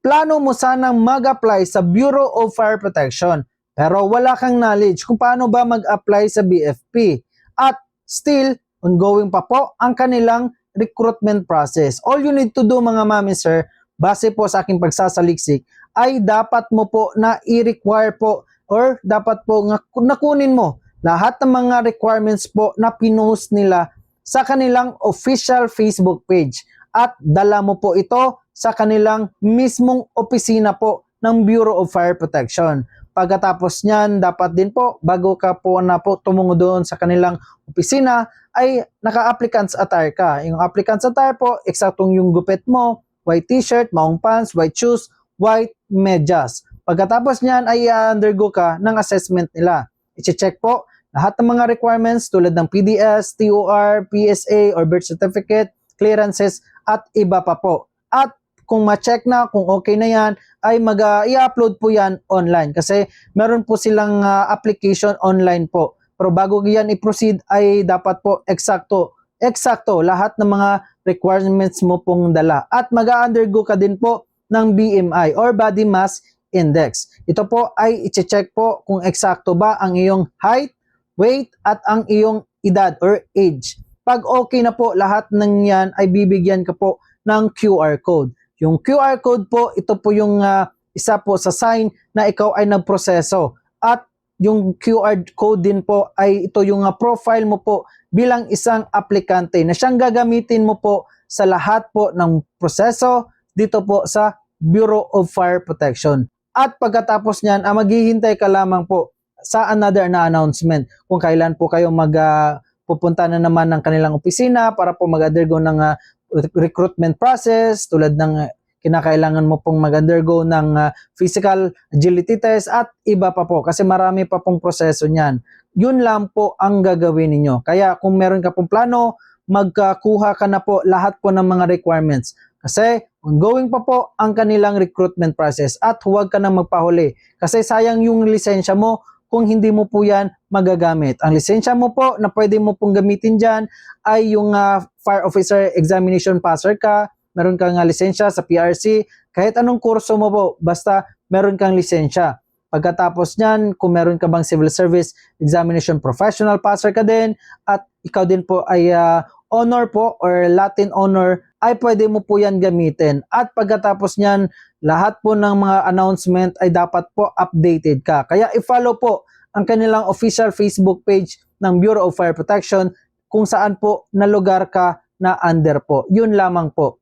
plano mo sanang mag-apply sa Bureau of Fire Protection pero wala kang knowledge kung paano ba mag-apply sa BFP at still ongoing pa po ang kanilang recruitment process. All you need to do mga mami sir, base po sa aking pagsasaliksik, ay dapat mo po na i-require po or dapat po nakunin mo lahat ng mga requirements po na pinost nila sa kanilang official Facebook page at dala mo po ito sa kanilang mismong opisina po ng Bureau of Fire Protection. Pagkatapos niyan, dapat din po, bago ka po na po tumungo doon sa kanilang opisina, ay naka-applicant's attire ka. Yung applicant's attire po, eksaktong yung gupit mo, white t-shirt, maong pants, white shoes, white medyas. Pagkatapos niyan ay undergo ka ng assessment nila. I-check po lahat ng mga requirements tulad ng PDS, TOR, PSA, or birth certificate, clearances, at iba pa po. At kung ma-check na, kung okay na yan, ay i-upload po yan online kasi meron po silang application online po. Pero bago yan i-proceed ay dapat po eksakto lahat ng mga requirements mo pong dala. At mag-undergo ka din po ng BMI or Body Mass Index. Ito po ay i-check po kung eksakto ba ang iyong height, weight, at ang iyong edad or age. Pag okay na po lahat ng yan ay bibigyan ka po ng QR code. Yung QR code po, ito po yung isa po sa sign na ikaw ay nagproseso. At yung QR code din po ay ito yung profile mo po bilang isang aplikante na siyang gagamitin mo po sa lahat po ng proseso dito po sa Bureau of Fire Protection. At pagkatapos niyan, maghihintay ka lamang po sa another na announcement kung kailan po kayo pupunta na naman ng kanilang opisina para po mag-undergo ng recruitment process tulad ng kinakailangan mo pong mag-undergo ng physical agility test at iba pa po kasi marami pa pong proseso niyan. Yun lang po ang gagawin ninyo. Kaya kung meron ka pong plano, magkakuha ka na po lahat po ng mga requirements kasi ongoing pa po ang kanilang recruitment process at huwag ka na magpahuli kasi sayang yung lisensya mo kung hindi mo po yan magagamit. Ang lisensya mo po na pwede mo pong gamitin dyan ay yung Fire Officer Examination Passer ka, meron kang lisensya sa PRC, kahit anong kurso mo po, basta meron kang lisensya. Pagkatapos nyan, kung meron ka bang Civil Service Examination Professional Passer ka din, at ikaw din po ay honor po or Latin honor, ay pwede mo po yan gamitin. At pagkatapos nyan, lahat po ng mga announcement ay dapat po updated ka. Kaya i-follow po ang kanilang official Facebook page ng Bureau of Fire Protection kung saan po na lugar ka na under po. Yun lamang po.